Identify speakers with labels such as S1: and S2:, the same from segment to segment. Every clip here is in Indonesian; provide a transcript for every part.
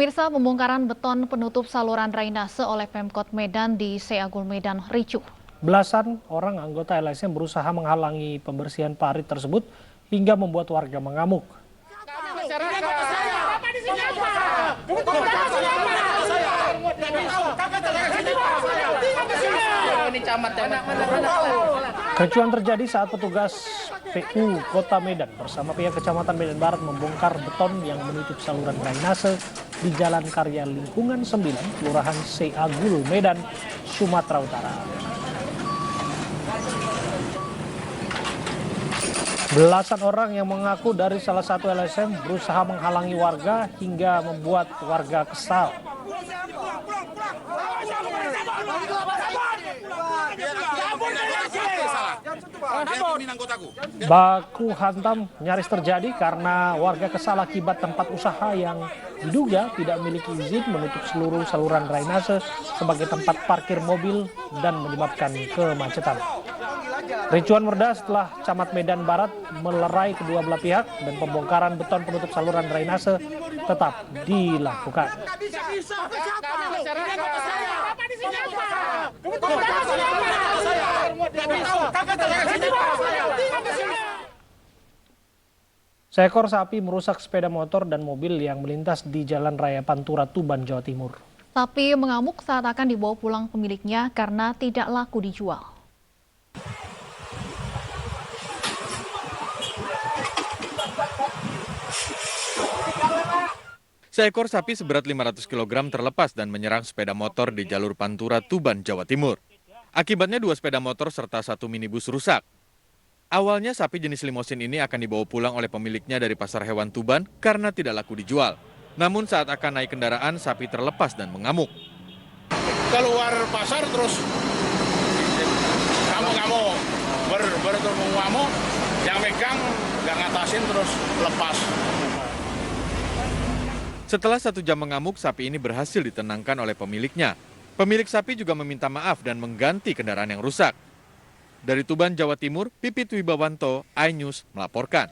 S1: Pemirsa, pembongkaran beton penutup saluran drainase oleh Pemkot Medan di Seagul Medan ricuh.
S2: Belasan orang anggota LSM berusaha menghalangi pembersihan parit tersebut hingga membuat warga mengamuk. Kericuhan terjadi saat petugas PU Kota Medan bersama pihak Kecamatan Medan Barat membongkar beton yang menutup saluran drainase di Jalan Karya Lingkungan 9, Kelurahan Seagul, Medan, Sumatera Utara. Belasan orang yang mengaku dari salah satu LSM berusaha menghalangi warga hingga membuat warga kesal. Baku hantam nyaris terjadi karena warga kesal akibat tempat usaha yang diduga tidak memiliki izin menutup seluruh saluran drainase sebagai tempat parkir mobil dan menyebabkan kemacetan. Ricuhan meredah setelah Camat Medan Barat melerai kedua belah pihak dan pembongkaran beton penutup saluran drainase tetap dilakukan. Seekor sapi merusak sepeda motor dan mobil yang melintas di Jalan Raya Pantura, Tuban, Jawa Timur.
S1: Sapi mengamuk saat akan dibawa pulang pemiliknya karena tidak laku dijual.
S3: Seekor sapi seberat 500 kg terlepas dan menyerang sepeda motor di jalur Pantura, Tuban, Jawa Timur. Akibatnya 2 sepeda motor serta 1 minibus rusak. Awalnya sapi jenis limosin ini akan dibawa pulang oleh pemiliknya dari pasar hewan Tuban karena tidak laku dijual. Namun saat akan naik kendaraan, sapi terlepas dan mengamuk.
S4: Keluar pasar terus ngamuk-ngamuk, ngamuk, yang megang nggak ngatasin terus lepas.
S3: Setelah 1 jam mengamuk, sapi ini berhasil ditenangkan oleh pemiliknya. Pemilik sapi juga meminta maaf dan mengganti kendaraan yang rusak. Dari Tuban, Jawa Timur, Pipit Wibawanto, iNews melaporkan.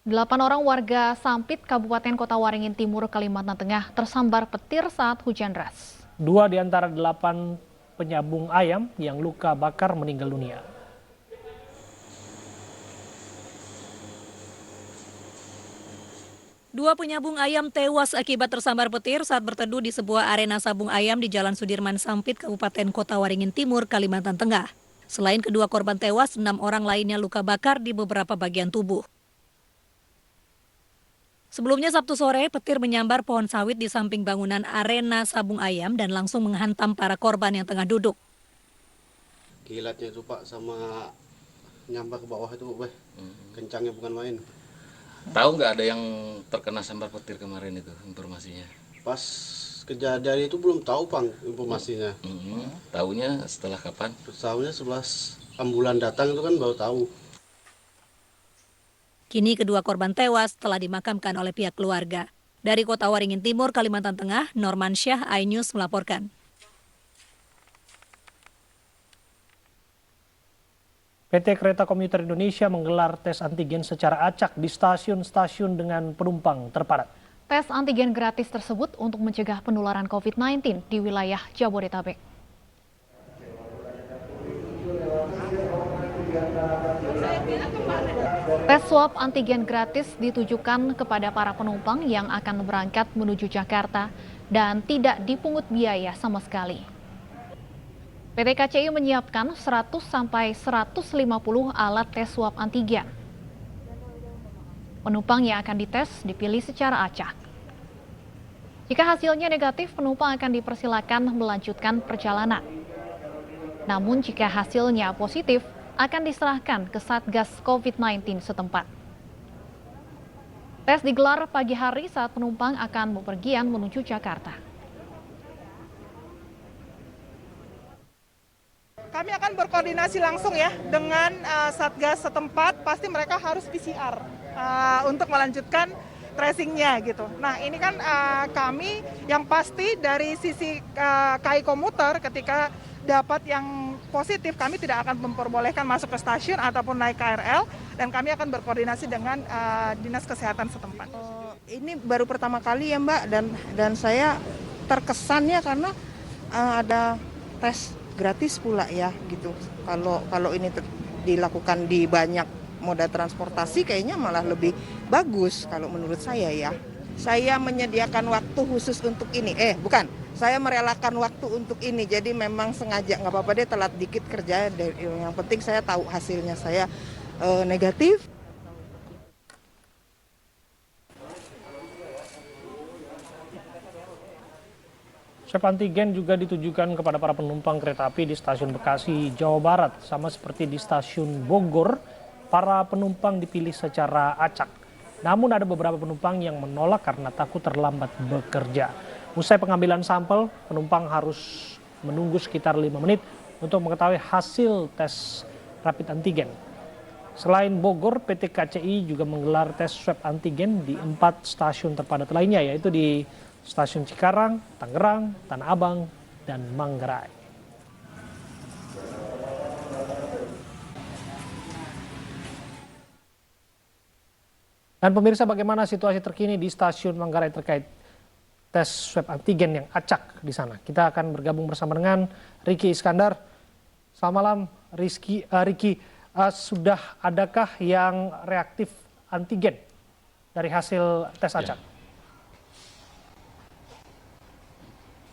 S1: 8 orang warga Sampit, Kabupaten Kota Waringin Timur, Kalimantan Tengah tersambar petir saat hujan deras.
S2: 2 di antara 8 penyambung ayam yang luka bakar meninggal dunia.
S5: Dua penyambung ayam tewas akibat tersambar petir saat berteduh di sebuah arena sabung ayam di Jalan Sudirman Sampit, Kabupaten Kota Waringin Timur, Kalimantan Tengah. Selain kedua korban tewas, 6 orang lainnya luka bakar di beberapa bagian tubuh. Sebelumnya Sabtu sore, petir menyambar pohon sawit di samping bangunan arena sabung ayam dan langsung menghantam para korban yang tengah duduk.
S6: Kilatnya itu Pak, sama nyambar ke bawah itu Pak, kencangnya bukan main.
S7: Tahu nggak ada yang terkena sambar petir kemarin itu informasinya?
S6: Pas kejadian itu belum tahu Bang informasinya.
S7: Tahunya setelah kapan?
S6: Tahunya 11 ambulan datang itu kan baru tahu.
S5: Kini kedua korban tewas telah dimakamkan oleh pihak keluarga. Dari Kota Waringin Timur, Kalimantan Tengah, Norman Syah, iNews melaporkan.
S2: PT Kereta Komuter Indonesia menggelar tes antigen secara acak di stasiun-stasiun dengan penumpang terpadat.
S1: Tes antigen gratis tersebut untuk mencegah penularan COVID-19 di wilayah Jabodetabek. Tes swab antigen gratis ditujukan kepada para penumpang yang akan berangkat menuju Jakarta dan tidak dipungut biaya sama sekali. PT KCI menyiapkan 100-150 alat tes swab antigen. Penumpang yang akan dites dipilih secara acak. Jika hasilnya negatif, penumpang akan dipersilakan melanjutkan perjalanan. Namun jika hasilnya positif, akan diserahkan ke Satgas COVID-19 setempat. Tes digelar pagi hari saat penumpang akan bepergian menuju Jakarta.
S8: Kami akan berkoordinasi langsung ya dengan Satgas setempat, pasti mereka harus PCR untuk melanjutkan tracingnya gitu. Nah ini kan kami yang pasti dari sisi KAI Komuter ketika dapat yang positif, kami tidak akan memperbolehkan masuk ke stasiun ataupun naik KRL, dan kami akan berkoordinasi dengan Dinas Kesehatan setempat.
S9: Ini baru pertama kali ya Mbak, dan saya terkesannya karena ada tes gratis pula ya gitu. Kalau ini dilakukan di banyak moda transportasi kayaknya malah lebih bagus kalau menurut saya ya. Saya menyediakan waktu khusus untuk ini. Saya merelakan waktu untuk ini. Jadi memang sengaja, nggak apa-apa deh telat dikit kerja. Yang penting saya tahu hasilnya saya negatif.
S2: Swab antigen juga ditujukan kepada para penumpang kereta api di stasiun Bekasi, Jawa Barat. Sama seperti di stasiun Bogor, para penumpang dipilih secara acak. Namun ada beberapa penumpang yang menolak karena takut terlambat bekerja. Usai pengambilan sampel, penumpang harus menunggu sekitar 5 menit untuk mengetahui hasil tes rapid antigen. Selain Bogor, PT KCI juga menggelar tes swab antigen di 4 stasiun terpadat lainnya, yaitu di Stasiun Cikarang, Tangerang, Tanah Abang, dan Manggarai. Dan pemirsa, bagaimana situasi terkini di Stasiun Manggarai terkait tes swab antigen yang acak di sana? Kita akan bergabung bersama dengan Riki Iskandar. Selamat malam, Riki. Sudah adakah yang reaktif antigen dari hasil tes acak?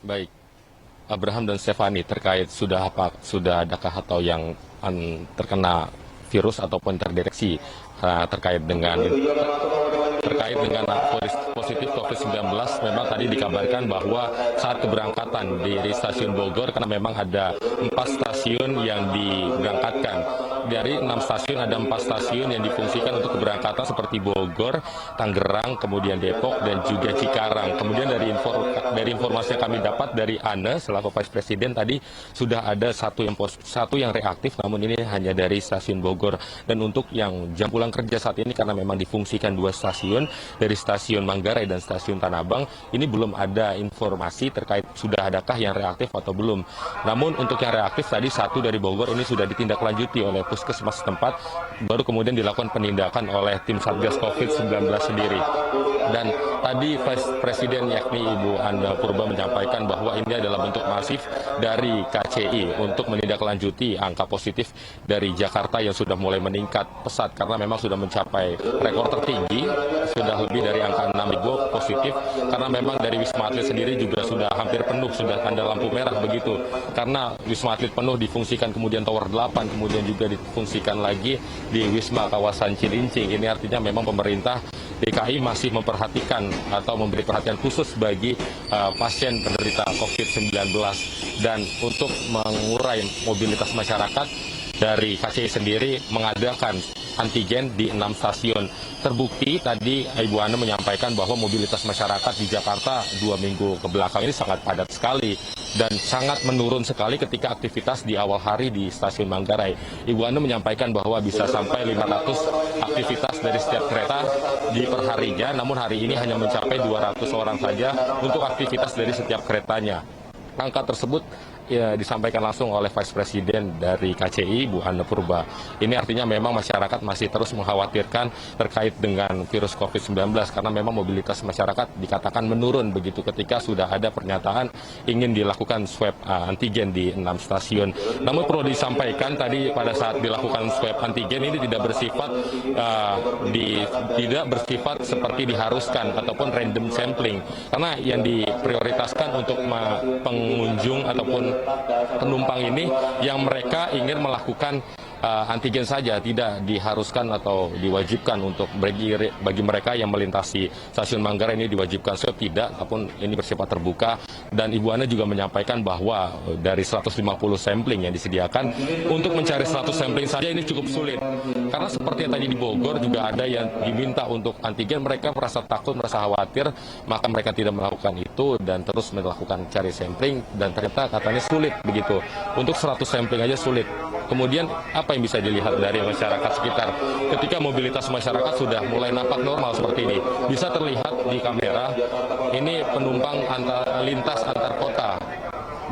S10: Baik, Abraham dan Stefani, terkait sudah adakah atau yang terkena virus ataupun terdeteksi terkait dengan positif COVID-19, memang tadi dikabarkan bahwa saat keberangkatan dari stasiun Bogor, karena memang ada 4 stasiun yang diberangkatkan. Dari 6 stasiun ada 4 stasiun yang difungsikan untuk keberangkatan seperti Bogor, Tangerang, kemudian Depok, dan juga Cikarang. Kemudian dari informasi yang kami dapat dari Anne selaku Vice Presiden tadi sudah ada satu yang reaktif, namun ini hanya dari stasiun Bogor. Dan untuk yang jam pulang kerja saat ini, karena memang difungsikan 2 stasiun, dari stasiun Manggarai dan stasiun Tanah Abang, ini belum ada informasi terkait sudah adakah yang reaktif atau belum. Namun untuk yang reaktif tadi 1 dari Bogor ini sudah ditindaklanjuti oleh puskesmas setempat, baru kemudian dilakukan penindakan oleh tim Satgas COVID-19 sendiri. Dan tadi Vice Presiden yakni Ibu Anne Purba menyampaikan bahwa ini adalah bentuk masif dari KCI untuk menindaklanjuti angka positif dari Jakarta yang sudah mulai meningkat pesat karena memang sudah mencapai rekor tertinggi, sudah lebih dari angka 6.000 positif, karena memang dari Wisma Atlet sendiri juga sudah hampir penuh, sudah tanda lampu merah begitu, karena Wisma Atlet penuh difungsikan, kemudian Tower 8, kemudian juga difungsikan lagi di Wisma kawasan Cilincing. Ini artinya memang pemerintah DKI masih memperhatikan atau memberi perhatian khusus bagi pasien penderita COVID-19. Dan untuk mengurai mobilitas masyarakat, dari KCI sendiri mengadakan antigen di 6 stasiun. Terbukti tadi Ibu Anne menyampaikan bahwa mobilitas masyarakat di Jakarta 2 minggu kebelakang ini sangat padat sekali dan sangat menurun sekali ketika aktivitas di awal hari di stasiun Manggarai. Ibu Anne menyampaikan bahwa bisa sampai 500 aktivitas dari setiap kereta di perharinya, namun hari ini hanya mencapai 200 orang saja untuk aktivitas dari setiap keretanya. Angka tersebut disampaikan langsung oleh Vice Presiden dari KCI, Bu Anne Purba. Ini artinya memang masyarakat masih terus mengkhawatirkan terkait dengan virus COVID-19 karena memang mobilitas masyarakat dikatakan menurun begitu ketika sudah ada pernyataan ingin dilakukan swab antigen di 6 stasiun. Namun perlu disampaikan tadi pada saat dilakukan swab antigen ini tidak bersifat seperti diharuskan ataupun random sampling, karena yang diprioritaskan untuk pengunjung ataupun penumpang ini yang mereka ingin melakukan antigen saja, tidak diharuskan atau diwajibkan untuk bagi mereka yang melintasi stasiun Manggarai ini diwajibkan swab, tidak, ataupun ini bersifat terbuka. Dan Ibu Anne juga menyampaikan bahwa dari 150 sampling yang disediakan, untuk mencari 100 sampling saja ini cukup sulit. Karena seperti yang tadi di Bogor juga ada yang diminta untuk antigen, mereka merasa takut, merasa khawatir, maka mereka tidak melakukan itu dan terus melakukan cari sampling, dan ternyata katanya sulit begitu. Untuk 100 sampling aja sulit. Kemudian apa yang bisa dilihat dari masyarakat sekitar? Ketika mobilitas masyarakat sudah mulai nampak normal seperti ini, bisa terlihat di kamera ini penumpang lintas antar kota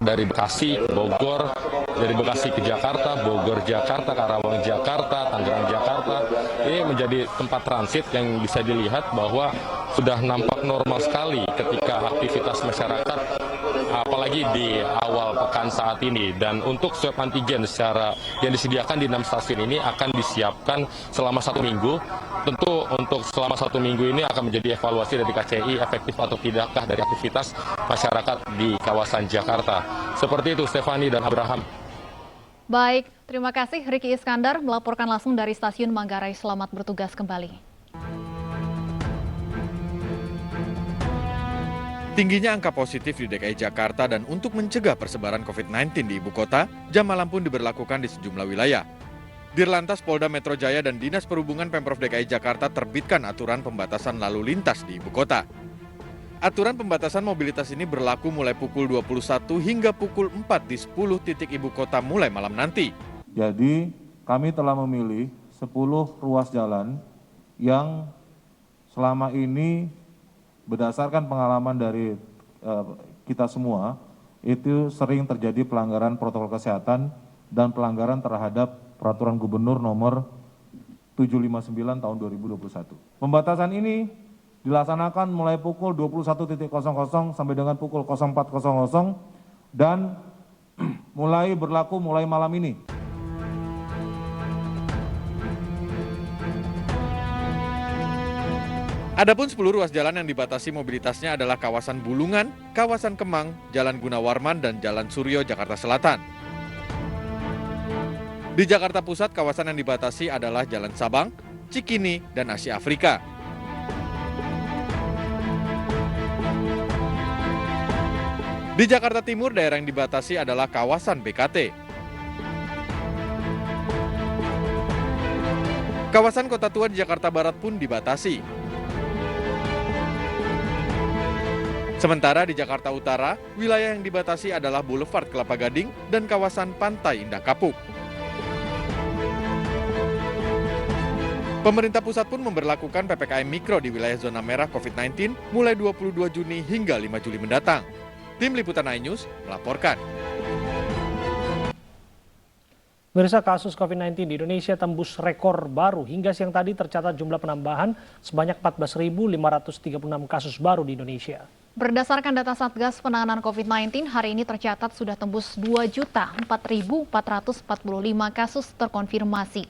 S10: dari Bekasi, Bogor, dari Bekasi ke Jakarta, Bogor Jakarta, Karawang Jakarta, Tangerang Jakarta. Ini menjadi tempat transit yang bisa dilihat bahwa sudah nampak normal sekali ketika aktivitas masyarakat, apalagi di awal pekan saat ini. Dan untuk swab antigen secara yang disediakan di 6 stasiun ini akan disiapkan selama 1 minggu. Tentu untuk selama 1 minggu ini akan menjadi evaluasi dari KCI efektif atau tidakkah dari aktivitas masyarakat di kawasan Jakarta. Seperti itu Stefani dan Abraham.
S1: Baik, terima kasih Riki Iskandar melaporkan langsung dari Stasiun Manggarai. Selamat bertugas kembali.
S3: Tingginya angka positif di DKI Jakarta dan untuk mencegah persebaran COVID-19 di ibu kota, jam malam pun diberlakukan di sejumlah wilayah. Dirlantas Polda Metro Jaya dan Dinas Perhubungan Pemprov DKI Jakarta terbitkan aturan pembatasan lalu lintas di ibu kota. Aturan pembatasan mobilitas ini berlaku mulai pukul 21 hingga pukul 4 di 10 titik ibu kota mulai malam nanti.
S11: Jadi kami telah memilih 10 ruas jalan yang selama ini berdasarkan pengalaman dari kita semua, itu sering terjadi pelanggaran protokol kesehatan dan pelanggaran terhadap Peraturan Gubernur nomor 759 tahun 2021. Pembatasan ini dilaksanakan mulai pukul 21.00 sampai dengan pukul 04.00 dan mulai berlaku mulai malam ini.
S3: Adapun 10 ruas jalan yang dibatasi mobilitasnya adalah kawasan Bulungan, kawasan Kemang, Jalan Gunawarman, dan Jalan Suryo, Jakarta Selatan. Di Jakarta Pusat, kawasan yang dibatasi adalah Jalan Sabang, Cikini, dan Asia Afrika. Di Jakarta Timur, daerah yang dibatasi adalah kawasan BKT. Kawasan Kota Tua di Jakarta Barat pun dibatasi. Sementara di Jakarta Utara, wilayah yang dibatasi adalah Boulevard Kelapa Gading dan kawasan Pantai Indah Kapuk. Pemerintah pusat pun memberlakukan PPKM Mikro di wilayah zona merah COVID-19 mulai 22 Juni hingga 5 Juli mendatang. Tim Liputan iNews melaporkan.
S2: Pemirsa, kasus COVID-19 di Indonesia tembus rekor baru. Hingga siang tadi tercatat jumlah penambahan sebanyak 14.536 kasus baru di Indonesia.
S1: Berdasarkan data Satgas Penanganan COVID-19, hari ini tercatat sudah tembus 2.004.445 kasus terkonfirmasi.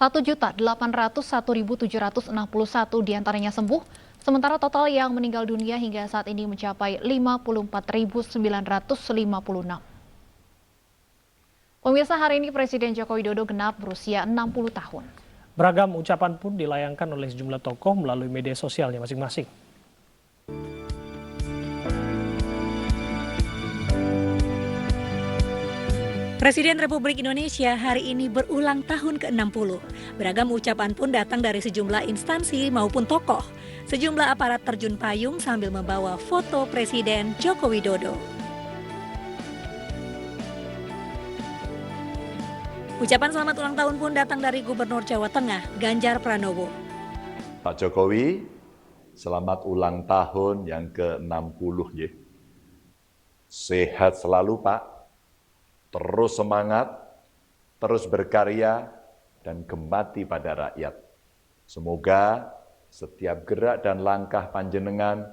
S1: 1.801.761 diantaranya sembuh, sementara total yang meninggal dunia hingga saat ini mencapai 54.956. Pemirsa, hari ini Presiden Joko Widodo genap berusia 60 tahun.
S2: Beragam ucapan pun dilayangkan oleh sejumlah tokoh melalui media sosialnya masing-masing.
S5: Presiden Republik Indonesia hari ini berulang tahun ke-60. Beragam ucapan pun datang dari sejumlah instansi maupun tokoh. Sejumlah aparat terjun payung sambil membawa foto Presiden Joko Widodo. Ucapan selamat ulang tahun pun datang dari Gubernur Jawa Tengah, Ganjar Pranowo.
S12: Pak Jokowi, selamat ulang tahun yang ke-60 ya. Sehat selalu Pak. Terus semangat, terus berkarya, dan gemati pada rakyat. Semoga setiap gerak dan langkah panjenengan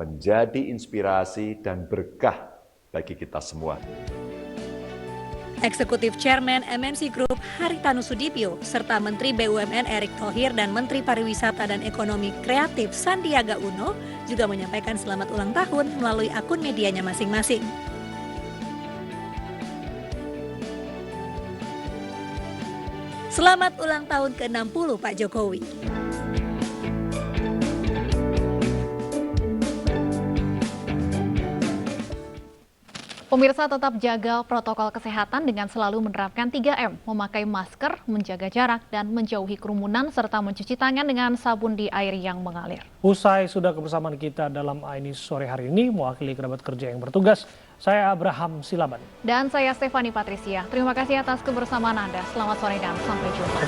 S12: menjadi inspirasi dan berkah bagi kita semua.
S5: Eksekutif Chairman MNC Group Haritanu Sudibyo, serta Menteri BUMN Erick Thohir dan Menteri Pariwisata dan Ekonomi Kreatif Sandiaga Uno juga menyampaikan selamat ulang tahun melalui akun medianya masing-masing. Selamat ulang tahun ke-60 Pak Jokowi.
S1: Pemirsa, tetap jaga protokol kesehatan dengan selalu menerapkan 3M, memakai masker, menjaga jarak, dan menjauhi kerumunan, serta mencuci tangan dengan sabun di air yang mengalir.
S2: Usai sudah kebersamaan kita dalam iNews sore hari ini, mewakili kerabat kerja yang bertugas, saya Abraham Silaban.
S1: Dan saya Stefani Patricia. Terima kasih atas kebersamaan Anda. Selamat sore dan sampai jumpa.